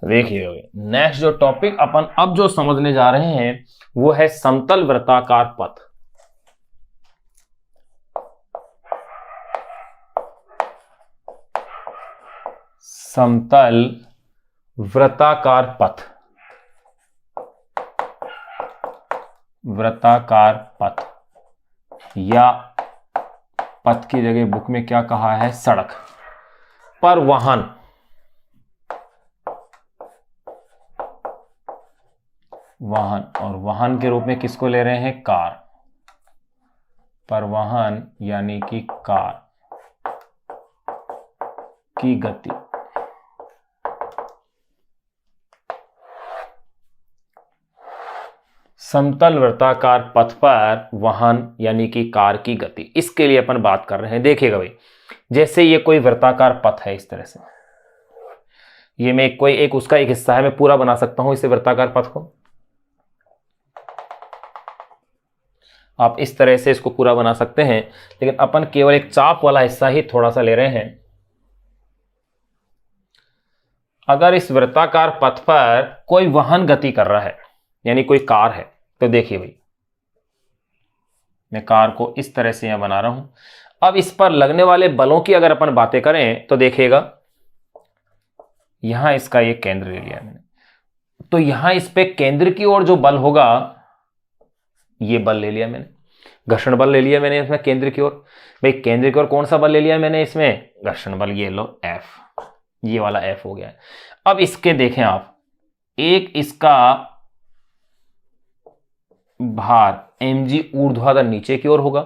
देखिए नेक्स्ट जो टॉपिक अपन अब जो समझने जा रहे हैं वो है समतल वृत्ताकार पथ। समतल वृत्ताकार पथ, वृत्ताकार पथ या पथ की जगह बुक में क्या कहा है, सड़क पर वाहन, वाहन और वाहन के रूप में किसको ले रहे हैं, कार, पर वाहन यानी कि कार की गति समतल वृत्ताकार पथ पर वाहन यानी कि कार की गति, इसके लिए अपन बात कर रहे हैं। देखिएगा भाई, जैसे ये कोई वृत्ताकार पथ है इस तरह से, ये मैं कोई एक उसका एक हिस्सा है, मैं पूरा बना सकता हूं इसे वृत्ताकार पथ को। आप इस तरह से इसको पूरा बना सकते हैं, लेकिन अपन केवल एक चाप वाला हिस्सा ही थोड़ा सा ले रहे हैं। अगर इस वृत्ताकार पथ पर कोई वाहन गति कर रहा है यानी कोई कार है, तो देखिए भाई मैं कार को इस तरह से यहां बना रहा हूं। अब इस पर लगने वाले बलों की अगर अपन बातें करें तो देखिएगा, यहां इसका ये केंद्र ले लिया मैंने, तो यहां इस पे केंद्र की ओर जो बल होगा, ये बल ले लिया मैंने, घर्षण बल ले लिया मैंने इसमें केंद्र की ओर। भाई केंद्र की ओर कौन सा बल ले लिया मैंने इसमें, घर्षण बल, ये लो F, ये वाला F हो गया है। अब इसके देखें आप, एक इसका भार mg ऊर्ध्वाधर नीचे की ओर होगा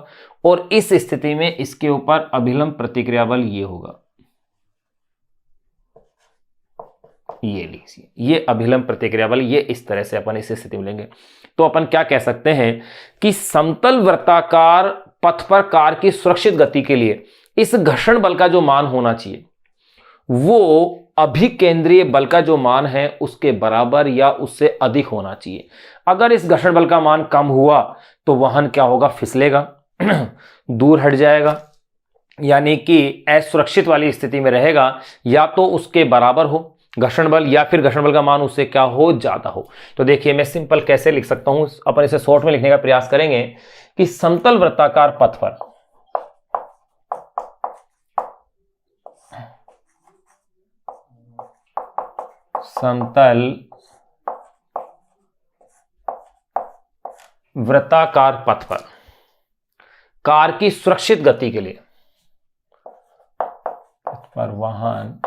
और इस स्थिति में इसके ऊपर अभिलंब प्रतिक्रिया बल ये होगा, ये लीजिए, ये अभिलंब प्रतिक्रिया बल, ये इस तरह से अपन इस स्थिति में लेंगे। तो अपन क्या कह सकते हैं कि समतल वृत्ताकार पथ पर कार की सुरक्षित गति के लिए इस घर्षण बल का जो मान होना चाहिए वो अभिकेंद्रीय बल का जो मान है उसके बराबर या उससे अधिक होना चाहिए। अगर इस घर्षण बल का मान कम हुआ तो वाहन क्या होगा, फिसलेगा, दूर हट जाएगा, यानी कि असुरक्षित वाली स्थिति में रहेगा, या तो उसके बराबर हो घर्षण बल या फिर घर्षण बल का मान उससे क्या हो, ज्यादा हो। तो देखिए मैं सिंपल कैसे लिख सकता हूं, अपन इसे शॉर्ट में लिखने का प्रयास करेंगे कि समतल वृत्ताकार पथ पर समतल वृत्ताकार पथ पर कार की सुरक्षित गति के लिए पर वाहन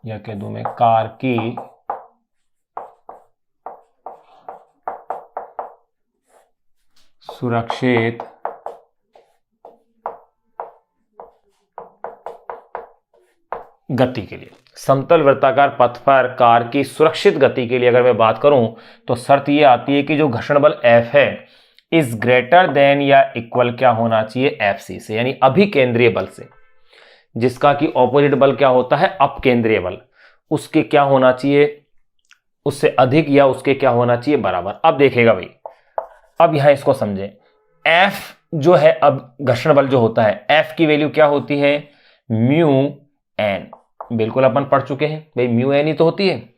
या कह दूं मैं कार की सुरक्षित गति के लिए, समतल वृत्ताकार पथ पर कार की सुरक्षित गति के लिए अगर मैं बात करूं तो शर्त यह आती है कि जो घर्षण बल F है इज ग्रेटर देन या इक्वल क्या होना चाहिए, FC से, यानी अभिकेंद्रीय बल से, जिसका कि ऑपोजिट बल क्या होता है, अपकेंद्रीय बल, उसके क्या होना चाहिए, उससे अधिक या उसके क्या होना चाहिए, बराबर। अब देखेगा भाई, अब यहां इसको समझें, F जो है, अब घर्षण बल जो होता है F की वैल्यू क्या होती है, म्यू एन, बिल्कुल अपन पढ़ चुके हैं भाई, म्यू एन ही तो होती है,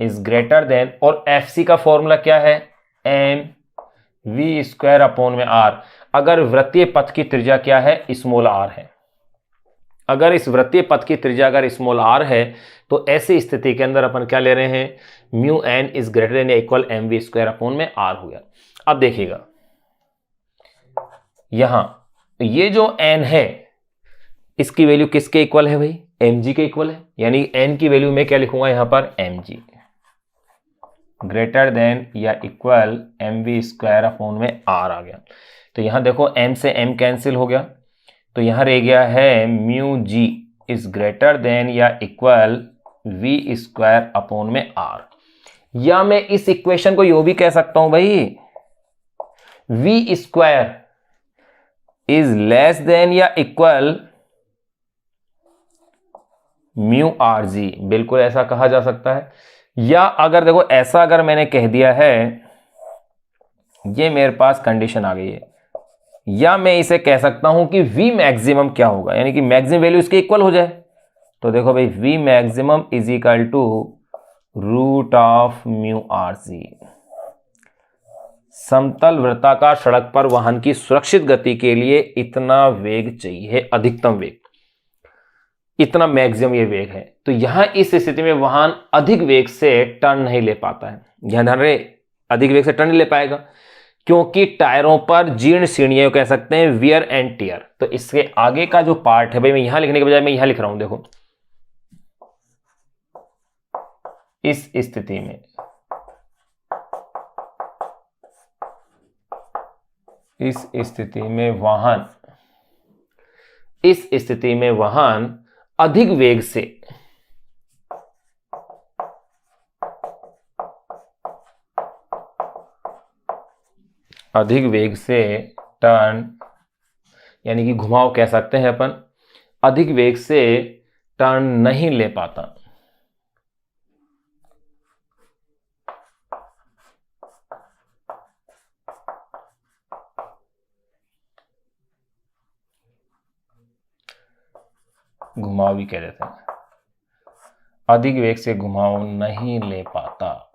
इज ग्रेटर देन, और FC का फॉर्मूला क्या है, mv²/r। अगर वृत्तीय पथ की त्रिज्या क्या है, स्मॉल r है, अगर इस वृत्तीय पथ की त्रिज्या अगर स्मॉल r है तो ऐसी स्थिति के अंदर अपन क्या ले रहे हैं, mu N is greater than या इक्वल mv²/r हो गया। अब देखिएगा यहां ये जो n है इसकी वैल्यू किसके इक्वल है भाई, mg के इक्वल है, यानी n की वैल्यू में क्या लिखूंगा यहां पर, mg ग्रेटर देन या इक्वल mv²/r आ गया। तो यहां देखो m से m कैंसिल हो गया, तो यहां रह गया है mu G is greater than या इक्वल v²/r। या मैं इस इक्वेशन को यो भी कह सकता हूं भाई, v² इज लेस देन या इक्वल म्यू आर जी, बिल्कुल ऐसा कहा जा सकता है। या अगर देखो ऐसा अगर मैंने कह दिया है, ये मेरे पास कंडीशन आ गई है, या मैं इसे कह सकता हूं कि V मैक्सिमम क्या होगा, यानी कि मैक्सिमम वैल्यू इसके इक्वल हो जाए। तो देखो भाई V maximum is equal to root of mu R C. समतल वृत्ताकार सड़क पर वाहन की सुरक्षित गति के लिए इतना वेग चाहिए, अधिकतम वेग, इतना मैक्सिमम ये वेग है। तो यहां इस स्थिति में वाहन अधिक वेग से टर्न नहीं ले पाता है। ध्यान रहे, अधिक वेग से टर्न नहीं ले पाएगा क्योंकि टायरों पर जीर्ण सीढ़ियां कह सकते हैं, वियर एंड टियर। तो इसके आगे का जो पार्ट है भाई, मैं यहां लिखने के बजाय मैं यहां लिख रहा हूं, देखो इस स्थिति में, इस स्थिति में वाहन अधिक वेग से टर्न यानी कि घुमाव कह सकते हैं अपन, अधिक वेग से टर्न नहीं ले पाता। घुमाव भी कह देते हैं, अधिक वेग से घुमाव नहीं ले पाता।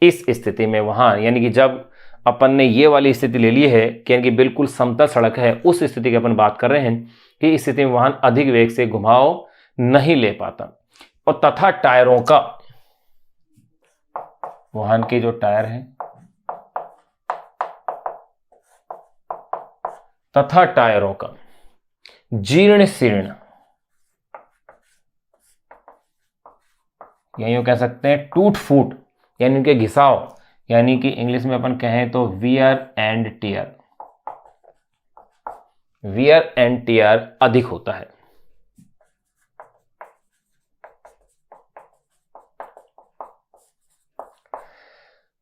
इस स्थिति में वहां, यानी कि जब अपन ने ये वाली स्थिति ले ली है कि यानी कि बिल्कुल समतल सड़क है, उस स्थिति की अपन बात कर रहे हैं कि इस स्थिति में वाहन अधिक वेग से घुमाव नहीं ले पाता। और तथा टायरों का, वाहन के जो टायर हैं, तथा टायरों का जीर्ण शीर्ण, यही कह सकते हैं टूट फूट, यानी उनके घिसाव, यानी कि इंग्लिश में अपन कहें तो wear and tear, wear and tear अधिक होता है।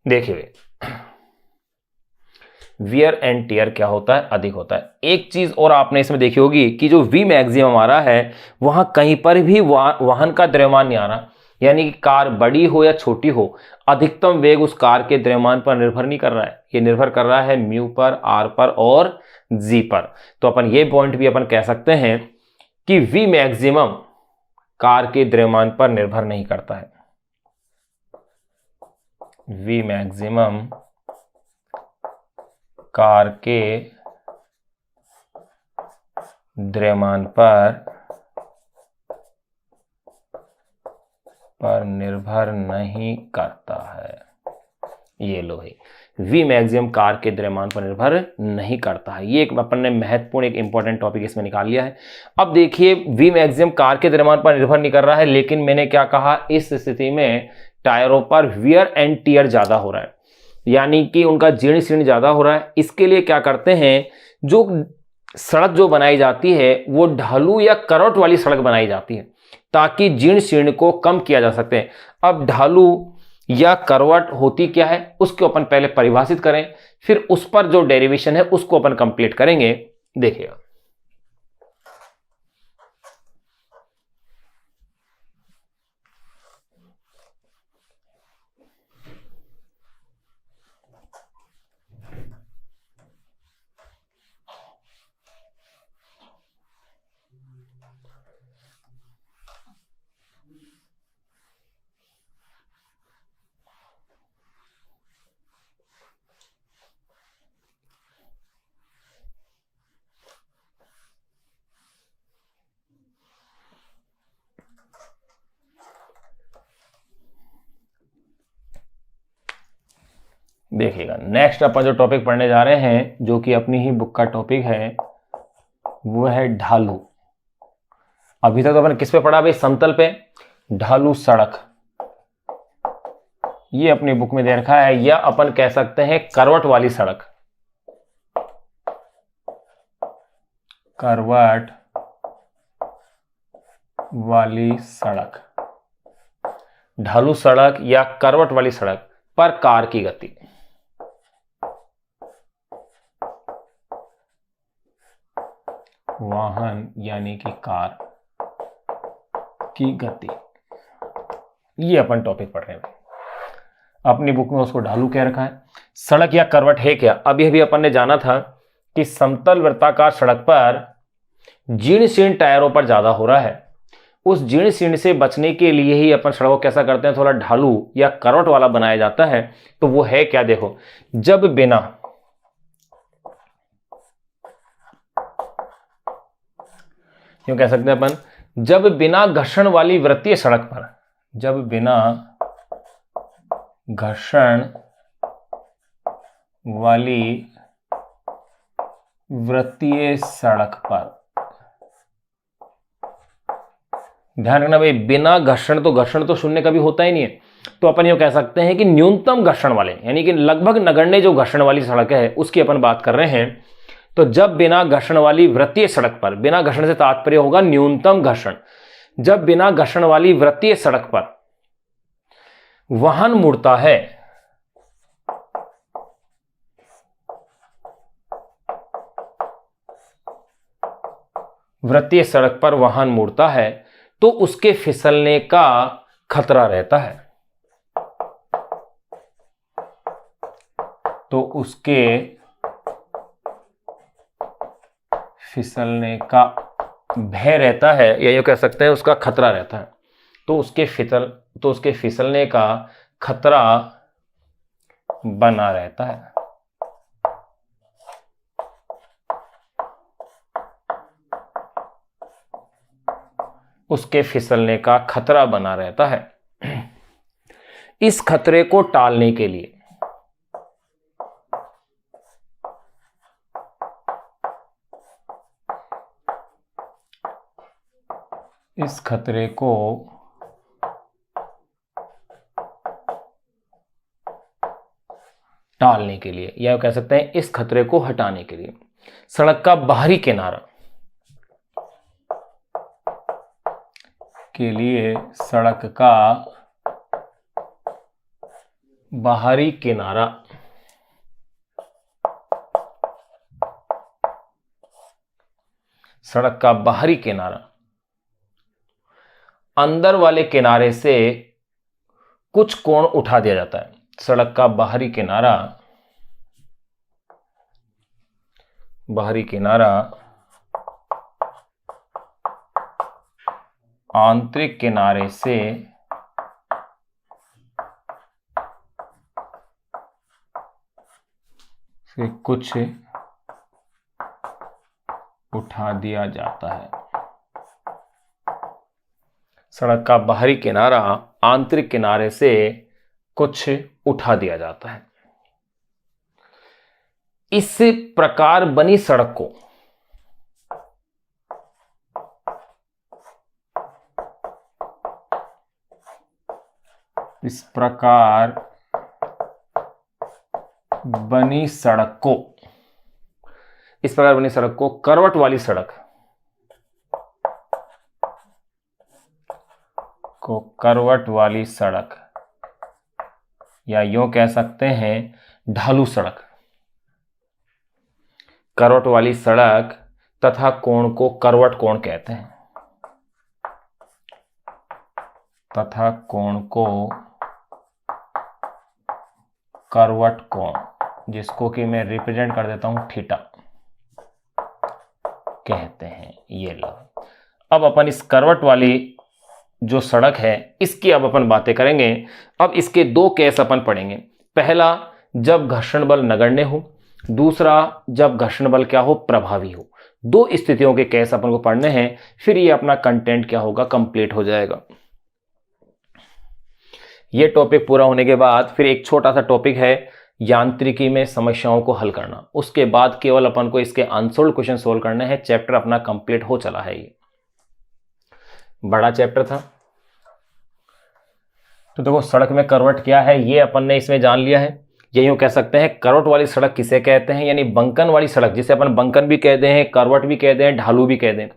देखिए वियर एंड टियर क्या होता है, अधिक होता है। एक चीज और आपने इसमें देखी होगी कि जो वी मैक्सिमम आ रहा है वहां कहीं पर भी वाहन का द्रव्यमान नहीं आ रहा, यानी कि कार बड़ी हो या छोटी हो, अधिकतम वेग उस कार के द्रव्यमान पर निर्भर नहीं कर रहा है, ये निर्भर कर रहा है म्यू पर, आर पर और जी पर। तो अपन ये पॉइंट भी अपन कह सकते हैं कि वी मैक्सिमम कार के द्रव्यमान पर निर्भर नहीं करता है। वी मैक्सिमम कार के द्रव्यमान पर निर्भर नहीं करता है। ये लो है, वी मैक्सिमम कार के द्रव्यमान पर निर्भर नहीं करता है। ये एक अपन ने महत्वपूर्ण एक इंपॉर्टेंट टॉपिक इसमें निकाल लिया है। अब देखिए वी मैक्सिमम कार के द्रव्यमान पर निर्भर नहीं कर रहा है, लेकिन मैंने क्या कहा, इस स्थिति में टायरों पर वियर एंड टियर ज्यादा हो रहा है, यानी कि उनका जीर्ण शीर्ण ज्यादा हो रहा है। इसके लिए क्या करते हैं, जो सड़क जो बनाई जाती है वो ढालू या करवट वाली सड़क बनाई जाती है ताकि जीर्ण शीर्ण को कम किया जा सके। अब ढालू या करवट होती क्या है उसको अपन पहले परिभाषित करें, फिर उस पर जो डेरिवेशन है उसको अपन कंप्लीट करेंगे। देखिएगा देखिएगा नेक्स्ट अपन जो टॉपिक पढ़ने जा रहे हैं, जो कि अपनी ही बुक का टॉपिक है, वो है ढालू। अभी तक तो अपन किस पे पढ़ा भाई, समतल पे, ढालू सड़क ये अपनी बुक में दे रखा है, या अपन कह सकते हैं करवट वाली सड़क, करवट वाली सड़क, ढालू सड़क या करवट वाली सड़क पर कार की गति। वाहन यानी कि कार की गति, ये अपन टॉपिक पढ़ रहे हैं। अपनी बुक में उसको ढालू कह रखा है। सड़क या करवट है क्या, अभी अपन ने जाना था कि समतल वृत्ताकार सड़क पर जीर्ण शीर्ण टायरों पर ज्यादा हो रहा है, उस जीर्ण शीर्ण से बचने के लिए ही अपन सड़क को कैसा करते हैं, थोड़ा ढालू या करवट वाला बनाया जाता है। तो वो है क्या, देखो, जब बिना क्यों कह सकते हैं अपन, जब बिना घर्षण वाली वृत्तीय सड़क पर, जब बिना घर्षण वाली वृत्तीय सड़क पर, ध्यान रखना भाई, बिना घर्षण, तो घर्षण तो शून्य कभी होता ही नहीं है, तो अपन ये कह सकते हैं कि न्यूनतम घर्षण वाले, यानी कि लगभग नगण्य जो घर्षण वाली सड़क है उसकी अपन बात कर रहे हैं। तो जब बिना घर्षण वाली वृत्तीय सड़क पर, बिना घर्षण से तात्पर्य होगा न्यूनतम घर्षण, जब बिना घर्षण वाली वृत्तीय सड़क पर वाहन मुड़ता है, वृत्तीय सड़क पर वाहन मुड़ता है, तो उसके फिसलने का खतरा रहता है, तो उसके फिसलने का भय रहता है, या यूं कह सकते हैं उसका खतरा रहता है, तो उसके फिसलने का खतरा बना रहता है। उसके फिसलने का खतरा बना रहता है। इस खतरे को टालने के लिए, इस खतरे को टालने के लिए, या कह सकते हैं इस खतरे को हटाने के लिए, सड़क का बाहरी किनारा के लिए, सड़क का बाहरी किनारा सड़क का बाहरी किनारा अंदर वाले किनारे से कुछ कोण उठा दिया जाता है। सड़क का बाहरी किनारा आंतरिक किनारे से कुछ उठा दिया जाता है। सड़क का बाहरी किनारा आंतरिक किनारे से कुछ उठा दिया जाता है। इस प्रकार बनी सड़क को इस प्रकार बनी सड़क को करवट वाली सड़क या यूं कह सकते हैं ढालू सड़क, करवट वाली सड़क तथा कोण को करवट कोण कहते हैं, तथा कोण को करवट कोण, जिसको कि मैं रिप्रेजेंट कर देता हूं थीटा कहते हैं। ये लो, अब अपन इस करवट वाली जो सड़क है इसकी अब अपन बातें करेंगे। अब इसके दो केस अपन पढ़ेंगे। पहला, जब घर्षण बल नगण्य हो, दूसरा जब घर्षण बल क्या हो, प्रभावी हो। दो स्थितियों के केस अपन को पढ़ने हैं, फिर ये अपना कंटेंट क्या होगा, कंप्लीट हो जाएगा। ये टॉपिक पूरा होने के बाद फिर एक छोटा सा टॉपिक है यांत्रिकी में समस्याओं को हल करना। उसके बाद केवल अपन को इसके अनसोल्व्ड क्वेश्चन सोल्व करने हैं। चैप्टर अपना कंप्लीट हो चला है। ये बड़ा चैप्टर था। तो देखो, सड़क में करवट क्या है ये अपन ने इसमें जान लिया है। ये यूं कह सकते हैं करवट वाली सड़क किसे कहते हैं, यानी बंकन वाली सड़क, जिसे अपन बंकन भी कहते हैं, करवट भी कहते हैं, ढालू भी कहते हैं,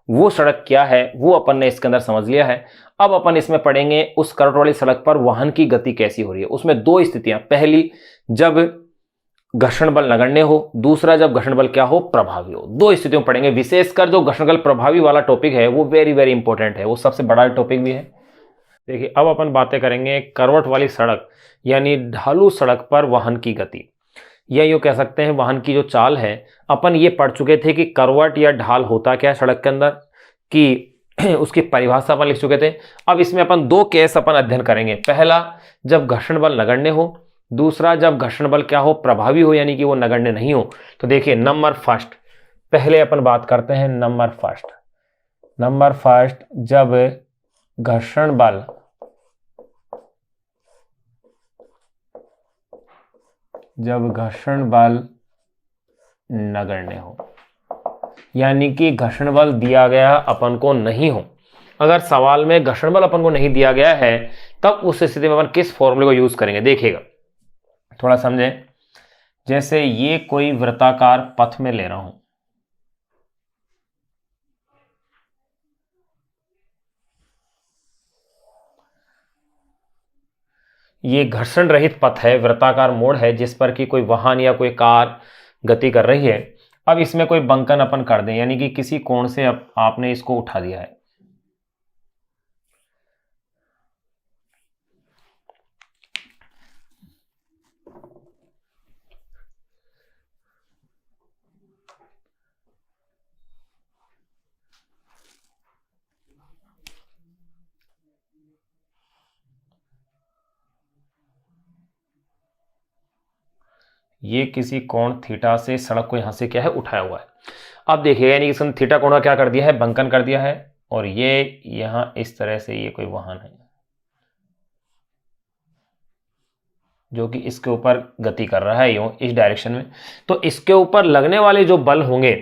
वो सड़क क्या है वो अपन ने इसके अंदर समझ लिया है। अब अपन इसमें पढ़ेंगे उस करवट वाली सड़क पर वाहन की गति कैसी हो रही है। उसमें दो स्थितियां, पहली जब घर्षण बल नगण्य हो, दूसरा जब घर्षण बल क्या हो, प्रभावी हो। दो स्थितियों पढ़ेंगे। विशेषकर जो घर्षण बल प्रभावी वाला टॉपिक है वो वेरी वेरी इंपॉर्टेंट है, वो सबसे बड़ा टॉपिक भी है। देखिए, अब अपन बातें करेंगे करवट वाली सड़क यानी ढालू सड़क पर वाहन की गति, या यूं कह सकते हैं वाहन की जो चाल है। अपन ये पढ़ चुके थे कि करवट या ढाल होता क्या है सड़क के अंदर, कि उसकी परिभाषा अपन लिख चुके थे। अब इसमें अपन दो केस अपन अध्ययन करेंगे। पहला, जब घर्षण बल नगण्य हो। दूसरा, जब घर्षण बल क्या हो, प्रभावी हो, यानी कि वो नगण्य नहीं हो। तो देखिए नंबर फर्स्ट, पहले अपन बात करते हैं नंबर फर्स्ट, जब घर्षण बल नगण्य हो, यानी कि घर्षण बल दिया गया अपन को नहीं हो। अगर सवाल में घर्षण बल अपन को नहीं दिया गया है, तब उस स्थिति में अपन किस फॉर्मूले को यूज करेंगे, देखिएगा थोड़ा समझें। जैसे ये कोई वृत्ताकार पथ में ले रहा हूं, ये घर्षण रहित पथ है, वृत्ताकार मोड़ है, जिस पर कि कोई वाहन या कोई कार गति कर रही है। अब इसमें कोई बंकन अपन कर दें, यानी कि किसी कोण से आपने इसको उठा दिया है। ये किसी कोण थीटा से सड़क को यहां से क्या है, उठाया हुआ है। अब देखिए, यानी कि इसने थीटा कोण का क्या कर दिया है, बंकन कर दिया है। और ये यहां इस तरह से ये कोई वाहन है जो कि इसके ऊपर गति कर रहा है, यूं इस डायरेक्शन में। तो इसके ऊपर लगने वाले जो बल होंगे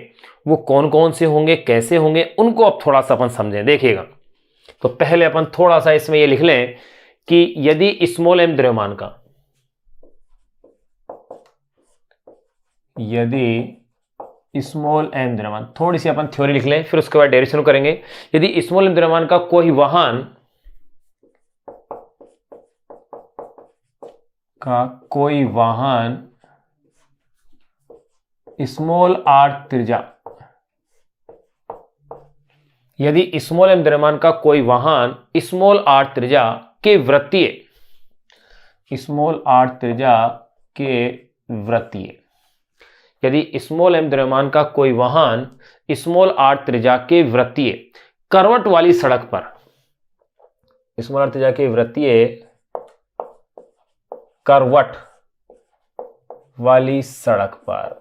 वो कौन कौन से होंगे, कैसे होंगे, उनको अब थोड़ा सा अपन समझें। देखिएगा, तो पहले अपन थोड़ा सा इसमें ये लिख लें कि यदि स्मॉल एम द्रव्यमान का, थोड़ी सी अपन थ्योरी लिख लें, फिर उसके बाद डेरिवेशन करेंगे। यदि स्मॉल एम द्रव्यमान का कोई वाहन स्मॉल आर त्रिज्या, यदि स्मॉल एम द्रव्यमान का कोई वाहन स्मॉल आर त्रिज्या के वृत्तीय, यदि स्मॉल एम द्रव्यमान का कोई वाहन स्मॉल आर त्रिज्या के वृत्तीय करवट वाली सड़क पर, स्मॉल आर त्रिज्या के वृत्तीय करवट वाली सड़क पर,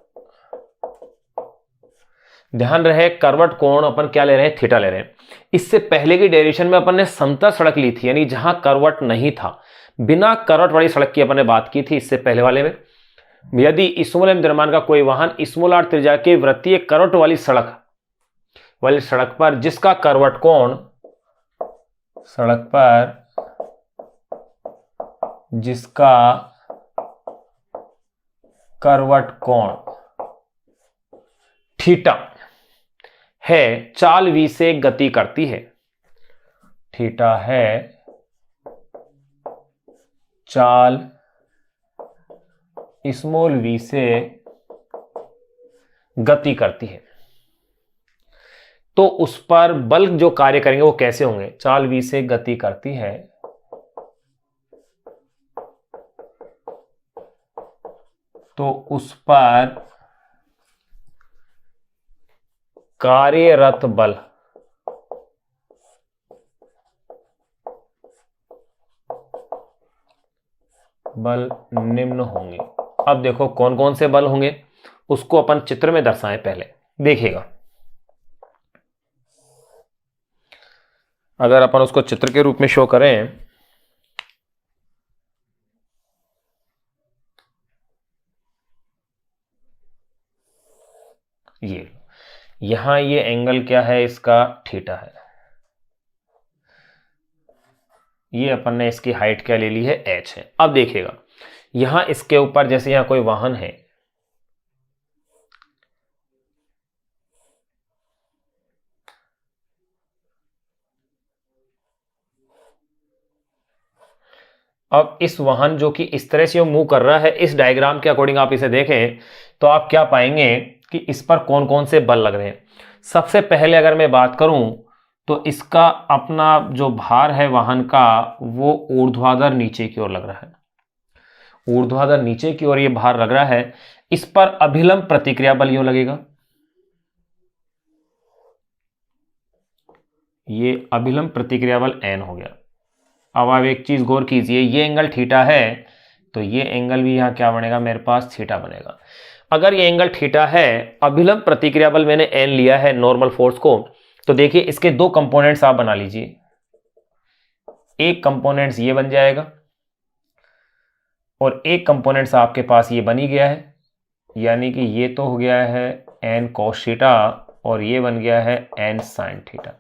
ध्यान रहे करवट कोण अपन क्या ले रहे हैं, थीटा ले रहे हैं। इससे पहले की डेरिवेशन में अपन ने समतल सड़क ली थी, यानी जहां करवट नहीं था, बिना करवट वाली सड़क की अपन ने बात की थी इससे पहले वाले में। यदि स्मॉल एम द्रव्यमान का कोई वाहन स्मॉल आर त्रिज्या के वृत्तीय करवट वाली सड़क पर जिसका करवट कोण, जिसका करवट कोण थीटा है, चाल v से गति करती है, थीटा है चाल स्मॉल v से गति करती है, तो उस पर बल जो कार्य करेंगे वो कैसे होंगे, चाल v से गति करती है तो उस पर कार्यरत बल निम्न होंगे। अब देखो कौन कौन से बल होंगे, उसको अपन चित्र में दर्शाएं। पहले देखिएगा, अगर अपन उसको चित्र के रूप में शो करें, यहां ये एंगल क्या है, इसका थीटा है। ये अपन ने इसकी हाइट क्या ले ली है, h है। अब देखिएगा, यहां इसके ऊपर जैसे यहां कोई वाहन है, अब इस वाहन जो कि इस तरह से मूव कर रहा है, इस डायग्राम के अकॉर्डिंग आप इसे देखें तो आप क्या पाएंगे कि इस पर कौन कौन से बल लग रहे हैं। सबसे पहले अगर मैं बात करूं तो इसका अपना जो भार है वाहन का, वो ऊर्ध्वाधर नीचे की ओर लग रहा है, ऊर्ध्वाधर नीचे की ओर ये भार लग रहा है। इस पर अभिलंब प्रतिक्रिया बल यूं लगेगा, ये अभिलंब प्रतिक्रिया बल n हो गया। अब आप एक चीज गौर कीजिए, ये एंगल थीटा है तो ये एंगल भी यहाँ क्या बनेगा, मेरे पास थीटा बनेगा। अगर ये एंगल थीटा है, अभिलंब प्रतिक्रिया बल मैंने n लिया है नॉर्मल फोर्स को, तो देखिए इसके दो कंपोनेंट्स आप बना लीजिए। एक कंपोनेंट्स ये बन जाएगा और एक कंपोनेंट्स आपके पास ये बन ही गया है, यानी कि ये तो हो गया है n cos थीटा और ये बन गया है n sin थीटा।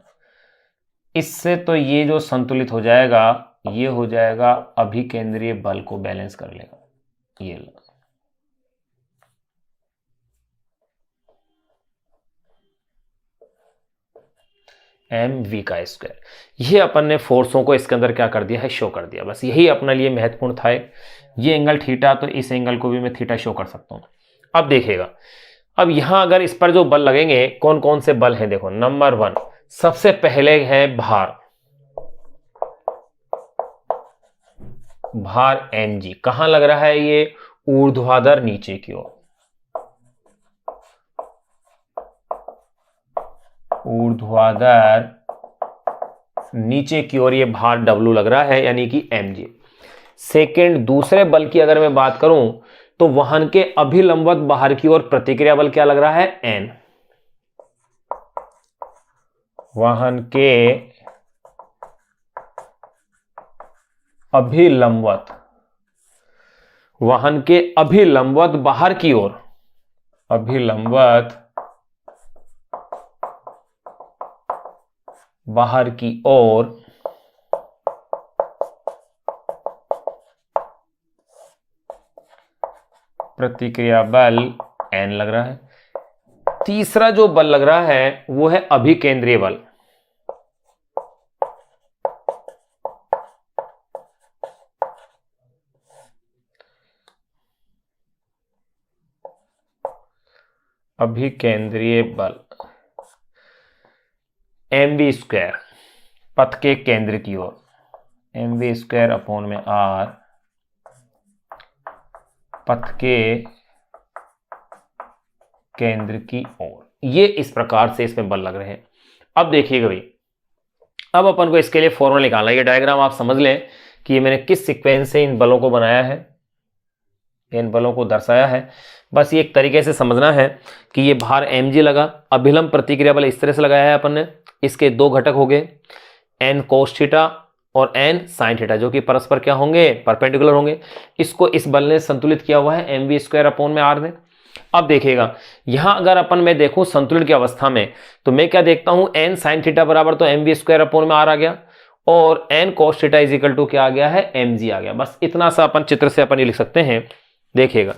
इससे तो ये जो संतुलित हो जाएगा, ये हो जाएगा अभिकेंद्रीय बल को बैलेंस कर लेगा। ये mv का स्क्वायर, ये अपन ने फोर्सों को इसके अंदर क्या कर दिया है, शो कर दिया। बस यही अपने लिए महत्वपूर्ण था। ये एंगल थीटा, तो इस एंगल को भी मैं थीटा शो कर सकता हूं। अब देखिएगा, अब यहां अगर इस पर जो बल लगेंगे, कौन कौन से बल हैं, देखो नंबर 1 सबसे पहले है भार, भार mg। कहां लग रहा है ये, ऊर्ध्वाधर नीचे की ओर, ऊर्ध्वाधर नीचे की ओर ये भार W लग रहा है, यानी कि mg। सेकेंड, दूसरे बल की अगर मैं बात करूं तो वहन के अभिलंबवत बाहर की ओर प्रतिक्रिया बल क्या लग रहा है, n। वहन के अभिलंबवत, वाहन के अभिलंबवत बाहर की ओर, अभिलंबवत बाहर की ओर प्रतिक्रिया बल n लग रहा है। तीसरा जो बल लग रहा है वो है अभिकेंद्रीय बल। अभिकेंद्रीय बल mv स्क्वायर, पथ के केंद्र की ओर, mv स्क्वायर अपॉन में r, पथ के केंद्र की ओर। ये इस प्रकार से इसमें बल लग रहे हैं। अब देखिएगा भाई, अब अपन को इसके लिए फॉर्मूला निकालना है। ये डायग्राम आप समझ लें कि ये मैंने किस सीक्वेंस से इन बलों को बनाया है, इन बलों को दर्शाया है। बस ये एक तरीके से समझना है कि ये भार mg लगा, अभिलंब प्रतिक्रिया बल इस तरह से लगाया है अपन ने। इसके दो घटक हो गए, n cos थीटा और n sin थीटा, जो कि परस्पर क्या होंगे, परपेंडिकुलर होंगे। इसको इस बल ने संतुलित किया हुआ है mv स्क्वायर अपॉन में r में। अब देखिएगा, यहां अगर अपन मैं देखूं संतुलन की अवस्था में, तो मैं क्या देखता हूं, n sin थीटा बराबर तो mv स्क्वायर अपॉन में r आ गया और n cos theta is equal to क्या आ गया है, mg आ गया। बस इतना सा अपन चित्र से अपन ये लिख सकते हैं। देखिएगा,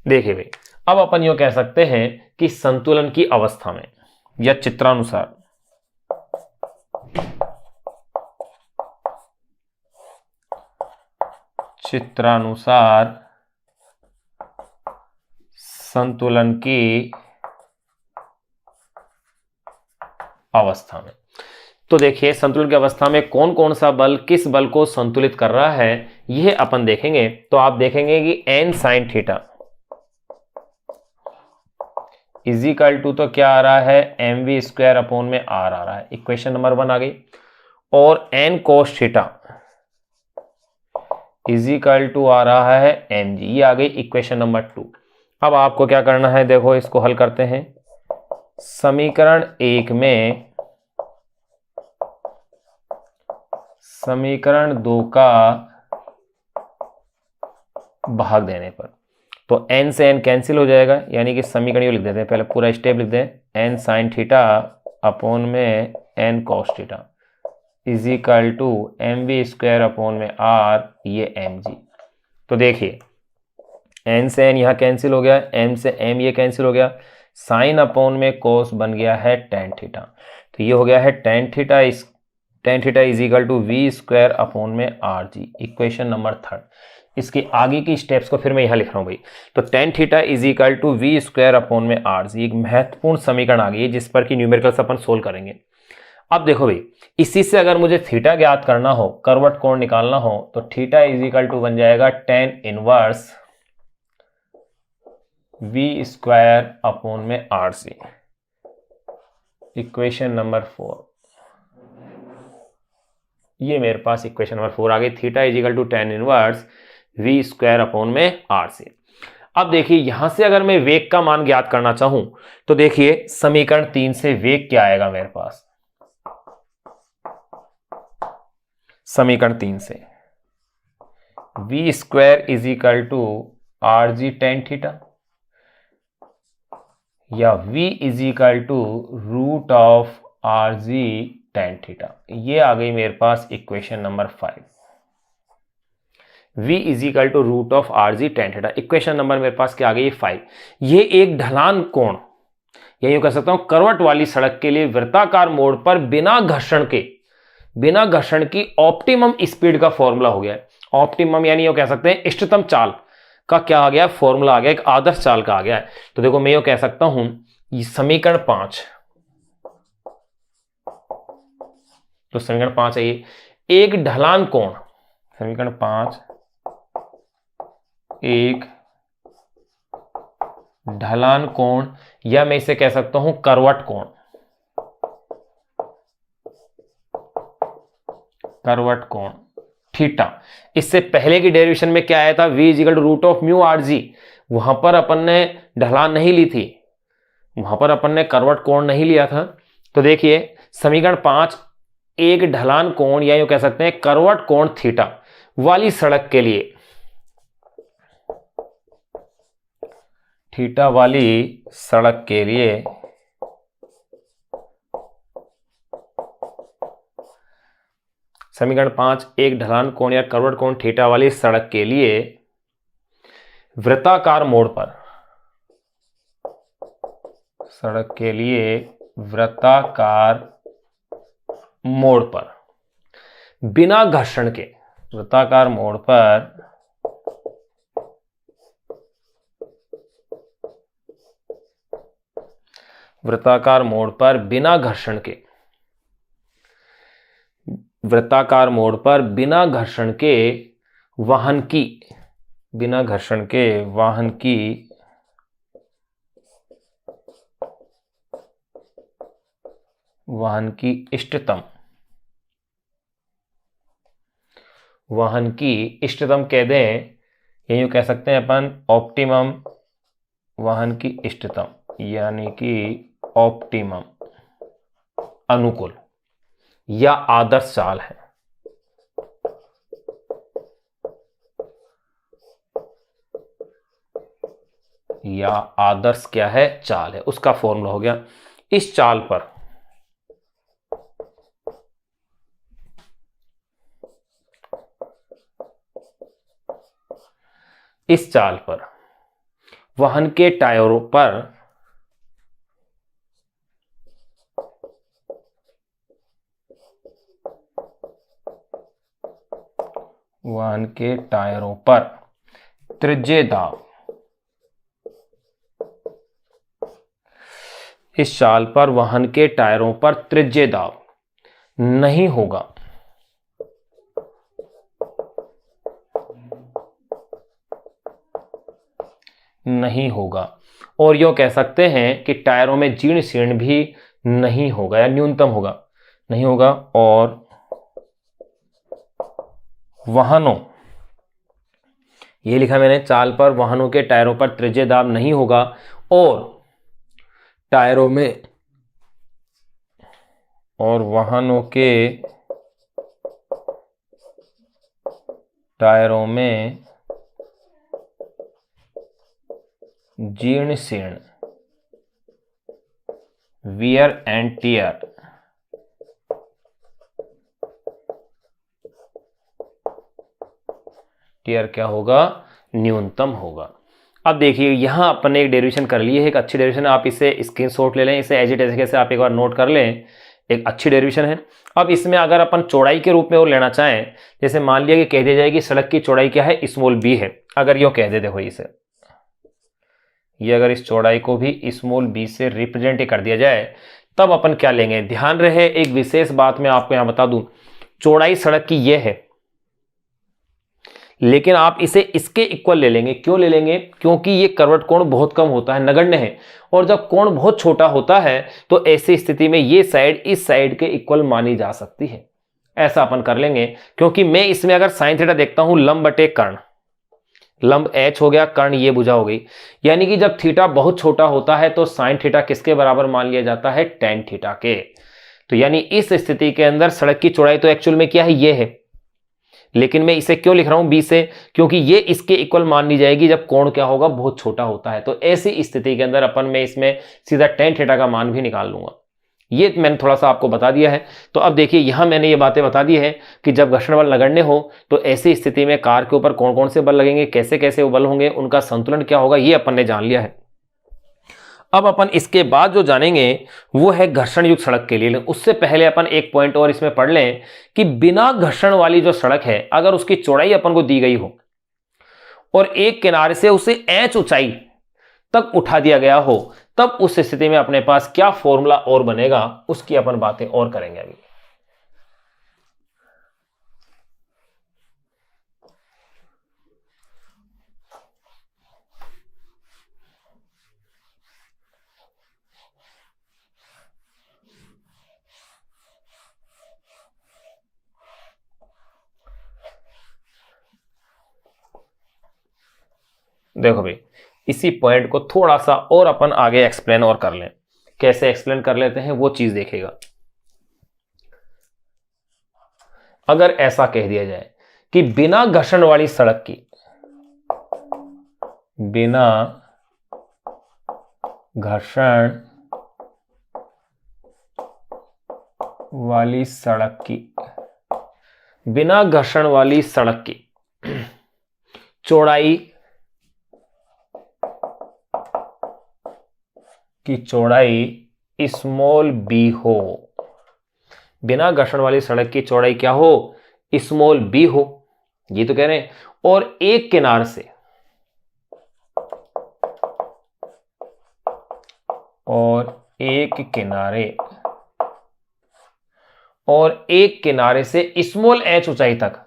देखिए भाई, अब अपन यो कह सकते हैं कि संतुलन की अवस्था में या चित्रानुसार संतुलन की अवस्था में, तो देखिए संतुलन की अवस्था में कौन कौन सा बल किस बल को संतुलित कर रहा है, यह अपन देखेंगे। तो आप देखेंगे कि n sin theta is equal to तो क्या आ रहा है, mv स्क्वायर अपॉन में r आ रहा है। इक्वेशन नंबर 1 आ गई। और n cos theta is equal to आ रहा है mg, ये आ गई इक्वेशन नंबर 2। अब आपको क्या करना है, देखो इसको हल करते हैं। समीकरण 1 में समीकरण 2 का भाग देने पर तो n से n कैंसिल हो जाएगा, यानी कि समीकरण ये लिख देते हैं, पहले पूरा स्टेप लिख दें। n sin थीटा अपॉन में n cos theta is equal to mv square upon में r, ये mg। तो देखिए n से n यहाँ कैंसिल हो गया, m से m ये कैंसिल हो गया, साइन अपॉन में cos बन गया है tan थीटा। तो ये हो गया है tan theta is equal to v square upon में r g, इक्वेशन नंबर 3। इसके आगे की स्टेप्स को फिर मैं यहां लिख रहा हूं भाई। तो tan theta is equal to V square upon में आर जी, एक महत्वपूर्ण समीकरण आ गई है जिस पर कि न्यूमेरिकल्स अपन सोल्व करेंगे। अब देखो भाई, इसी से अगर मुझे थीटा ज्ञात करना हो, करवट कोण निकालना हो, तो थीटा इज इक्वल टू बन जाएगा tan inverse V square upon में आर सी, इक्वेशन नंबर 4। ये मेरे पास इक्वेशन नंबर 4 आ गई, theta is equal to tan inverse V square upon में आर सी। अब देखिए यहां से अगर मैं वेग का मान ज्ञात करना चाहूं तो देखिए समीकरण 3 से वेग क्या आएगा मेरे पास, समीकरण 3 से V square is equal to R G tan theta, या v is equal to root of R G tan theta. ये आ गई मेरे पास equation number 5, v is equal to root of R G tan theta. Equation number मेरे पास क्या आ गई 5। ये एक ढलान कोण, या यूं कह सकता हूं करवट वाली सड़क के लिए वृत्ताकार मोड़ पर बिना घर्षण की ऑप्टिमम स्पीड का फॉर्मूला हो गया है। ऑप्टिमम यानी यूं कह सकते हैं इष्टतम चाल का क्या आ गया, फॉर्मूला आ गया, एक आदर्श चाल का आ गया है। तो देखो मैं ये कह सकता हूं ये समीकरण 5, तो समीकरण 5 है ये, एक ढलान कोण, समीकरण 5 एक ढलान कोण, या मैं इसे कह सकता हूं करवट कोण, करवट कोण थीटा। इससे पहले की डेरिवेशन में क्या आया था, v is equal to root of mu R G, वहां पर अपन ने ढलान नहीं ली थी, वहां पर अपन ने करवट कोण नहीं लिया था। तो देखिए समीकरण 5 एक ढलान कोण, या यूं कह सकते हैं करवट कोण थीटा वाली सड़क के लिए, थीटा वाली सड़क के लिए समीकरण 5 एक ढलान कोण या करवट कोण थीटा वाली सड़क के लिए वृत्ताकार मोड़ पर, सड़क के लिए वृत्ताकार मोड़ पर बिना घर्षण के, वृत्ताकार मोड़ पर बिना घर्षण के, वृत्ताकार मोड़ पर बिना घर्षण के वाहन की, बिना घर्षण के वाहन की इष्टतम कह दें, या यूं कह सकते हैं अपन ऑप्टिमम वाहन की इष्टतम, यानी कि ऑप्टिमम अनुकूल या आदर्श चाल है। या आदर्श क्या है, चाल है, उसका फॉर्मूला हो गया। इस चाल पर वाहन के टायरों पर त्रिज्यीय दाब, इस चाल पर वाहन के टायरों पर त्रिज्यीय दाब नहीं होगा, और यूं कह सकते हैं कि टायरों में जीर्ण शीर्ण भी नहीं होगा, या न्यूनतम होगा, नहीं होगा। और वाहनों, ये लिखा मैंने, चाल पर वाहनों के टायरों पर त्रिज्यीय दाब नहीं होगा, और वाहनों के टायरों में जीर्ण शीर्ण, वियर एंड टियर, क्या होगा, न्यूनतम होगा। अब देखिए यहां अपन ने एक डेरिवेशन कर ली है, एक अच्छी डेरिवेशन, आप इसे स्क्रीनशॉट ले लें, इसे एज इट इज से आप एक बार नोट कर लें। एक अच्छी डेरिवेशन है। अब इसमें अगर अपन चौड़ाई के रूप में और लेना चाहें, जैसे मान लिया कि कह दिया जाए कि सड़क की चौड़ाई क्या है, स्मॉल बी है, अगर यो कह देते हो इसे, ये अगर इस चौड़ाई को भी स्मॉल बी से रिप्रेजेंट कर दिया जाए, तब अपन क्या लेंगे। ध्यान रहे एक विशेष बात मैं आपको यहां बता दूं, चौड़ाई सड़क की ये है, लेकिन आप इसे इसके इक्वल ले लेंगे। क्यों ले लेंगे? क्योंकि ये करवट कोण बहुत कम होता है, नगण्य है, और जब कोण बहुत छोटा होता है तो ऐसी स्थिति में ये साइड इस साइड के इक्वल मानी जा सकती है। ऐसा अपन कर लेंगे, क्योंकि मैं इसमें अगर साइन थीटा देखता हूं, लंब बटे कर्ण, लंब h हो गया, कर्ण ये भुजा हो गई, यानी कि जब थीटा बहुत छोटा होता है तो साइन थीटा किसके बराबर मान लिया जाता है, टेन थीटा के। तो यानी इस स्थिति के अंदर सड़क की चौड़ाई तो एक्चुअल में क्या है, ये है, लेकिन मैं इसे क्यों लिख रहा हूं b से, क्योंकि ये इसके इक्वल मान ली जाएगी जब कोण क्या होगा, बहुत छोटा होता है। तो ऐसी स्थिति के अंदर अपन में इसमें सीधा टेन थीटा का मान भी निकाल लूंगा। ये मैंने थोड़ा सा आपको बता दिया है। तो अब देखिए यहां मैंने ये बातें बता दी है कि जब घर्षण बल नगण्य हो तो ऐसी स्थिति में कार के ऊपर कौन कौन से बल लगेंगे, कैसे कैसे वो बल होंगे, उनका संतुलन क्या होगा, ये अपन ने जान लिया है। अब अपन इसके बाद जो जानेंगे वो है घर्षण युक्त सड़क के लिए। उससे पहले अपन एक पॉइंट और इसमें पढ़ लें कि बिना घर्षण वाली जो सड़क है, अगर उसकी चौड़ाई अपन को दी गई हो और एक किनारे से उसे h ऊंचाई तक उठा दिया गया हो, तब उस स्थिति में अपने पास क्या फॉर्मूला और बनेगा, उसकी अपन बातें और करेंगे अभी। देखो भाई, इसी पॉइंट को थोड़ा सा और अपन आगे एक्सप्लेन और कर लें। कैसे एक्सप्लेन कर लेते हैं वो चीज देखेगा। अगर ऐसा कह दिया जाए कि बिना घर्षण वाली सड़क की, बिना घर्षण वाली सड़क की, बिना घर्षण वाली सड़क की चौड़ाई स्मॉल बी हो, बिना घर्षण वाली सड़क की चौड़ाई क्या हो, स्मॉल बी हो, ये तो कह रहे हैं, और एक किनारे से, एक किनारे से स्मॉल h ऊंचाई तक,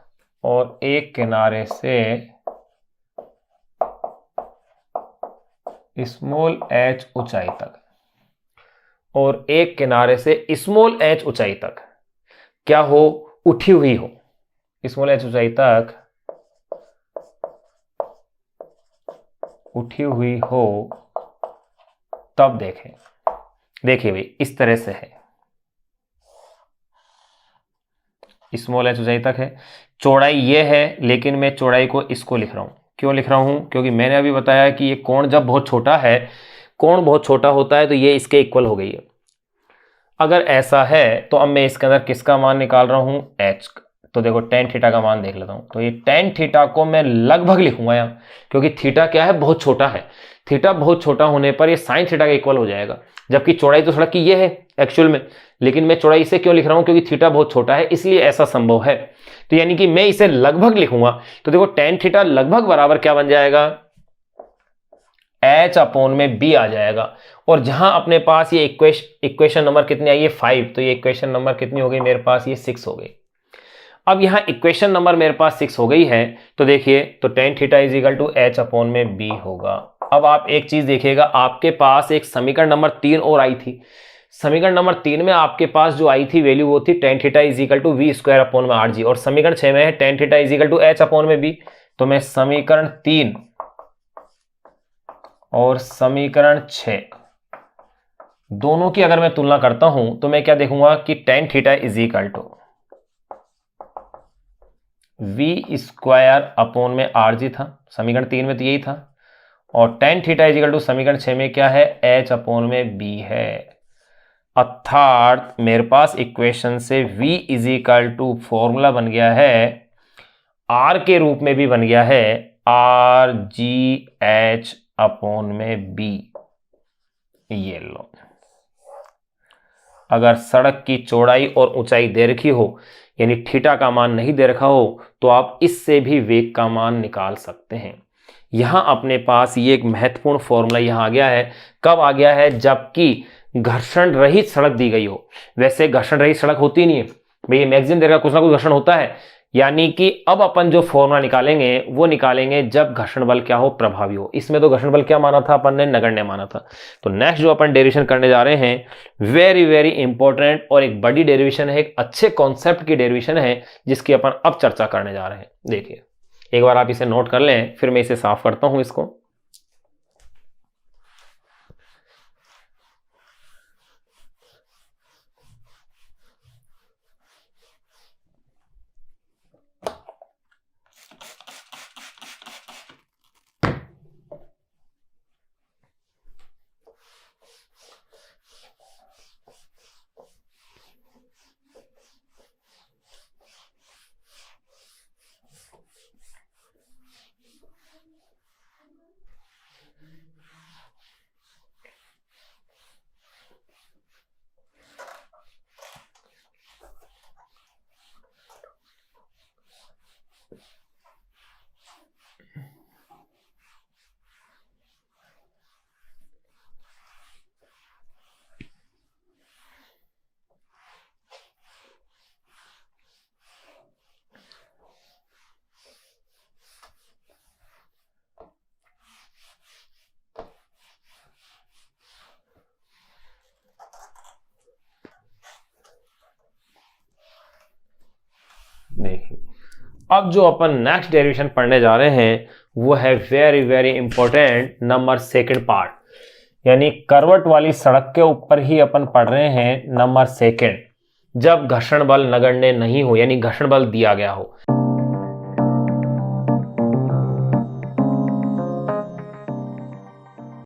और एक किनारे से स्मॉल h ऊंचाई तक, और एक किनारे से स्मॉल h ऊंचाई तक क्या हो, उठी हुई हो, स्मॉल h ऊंचाई तक उठी हुई हो, तब देखिए भाई इस तरह से है, स्मॉल h ऊंचाई तक है, चौड़ाई ये है, लेकिन मैं चौड़ाई को इसको लिख रहा हूं। क्यों लिख रहा हूं? क्योंकि मैंने अभी बताया कि ये कोण जब बहुत छोटा है, कोण बहुत छोटा होता है तो ये इसके इक्वल हो गई है। अगर ऐसा है तो अब मैं इसके अंदर किसका मान निकाल रहा हूं, h। तो देखो टेन थीटा का मान देख लेता हूं। तो ये टेन थीटा को मैं लगभग लिखूंगा यहाँ, क्योंकि थीटा क्या है, बहुत छोटा है। थीटा बहुत छोटा होने पर ये साइन थीटा का इक्वल हो जाएगा, जबकि चौड़ाई तो सड़क की ये है एक्चुअल में, लेकिन मैं चौड़ाई इसे क्यों लिख रहा हूं, क्योंकि थीटा बहुत छोटा है, इसलिए ऐसा संभव है। तो यानी कि मैं इसे लगभग लिखूंगा। तो देखो टेन थीटा लगभग बराबर क्या बन जाएगा, h अपॉन में b आ जाएगा। और जहां अपने पास ये इक्वेशन नंबर कितनी आई है, 5, तो ये इक्वेशन नंबर कितनी हो गई मेरे पास, ये 6 हो गई। अब यहां इक्वेशन नंबर मेरे पास 6 हो गई है, तो देखिए तो tan theta is equal to h upon में b होगा। अब आप एक चीज देखिएगा, आपके पास एक समीकरण नंबर 3 और आई थी। समीकरण नंबर 3 में आपके पास जो आई थी वैल्यू वो थी tan theta is equal to V square upon में rg, और समीकरण 6 में है tan theta is equal to h upon में b। तो मैं समीकरण 3 और समीकरण 6 दोनों की अगर मैं तुलना करता हूं तो मैं क्या देखूंगा कि tan theta is equal to V square upon में rg था, समीकरण 3 में तो यही था, और tan theta is equal to समीकरण 6 में क्या है, h अपॉन में b है। अर्थात मेरे पास इक्वेशन से v is equal to formula बन गया है, r के रूप में भी बन गया है, आर जी एच अपॉन में b। ये लो, अगर सड़क की चौड़ाई और ऊंचाई दे रखी हो, यानी थीटा का मान नहीं दे रखा हो, तो आप इससे भी वेग का मान निकाल सकते हैं। यहां अपने पास ये एक महत्वपूर्ण फॉर्मूला यहां आ गया है। कब आ गया है? जबकि घर्षण रहित सड़क दी गई हो। वैसे घर्षण रहित सड़क होती नहीं है भाई, मैक्सिमम देर का कुछ ना कुछ घर्षण होता है। यानी कि अब अपन जो फॉर्मूला निकालेंगे वो निकालेंगे जब घर्षण बल क्या हो? प्रभावी हो। इसमें तो घर्षण बल क्या माना था अपन ने? नगण्य माना था। तो नेक्स्ट जो अपन डेरिवेशन करने जा रहे हैं, वेरी वेरी इंपॉर्टेंट और एक बड़ी डेरिवेशन है, एक अच्छे कॉन्सेप्ट की डेरिवेशन है, जिसकी अपन अब चर्चा करने जा रहे हैं। देखिए एक बार आप इसे नोट कर लें, फिर मैं इसे साफ करता हूं इसको। देखिए अब जो अपन नेक्स्ट डेरिवेशन पढ़ने जा रहे हैं वो है very very important, number second part. यानी करवट वाली सड़क के ऊपर ही अपन पढ़ रहे हैं नंबर सेकंड, जब घर्षण बल नगण्य नहीं हो, यानी घर्षण बल दिया गया हो।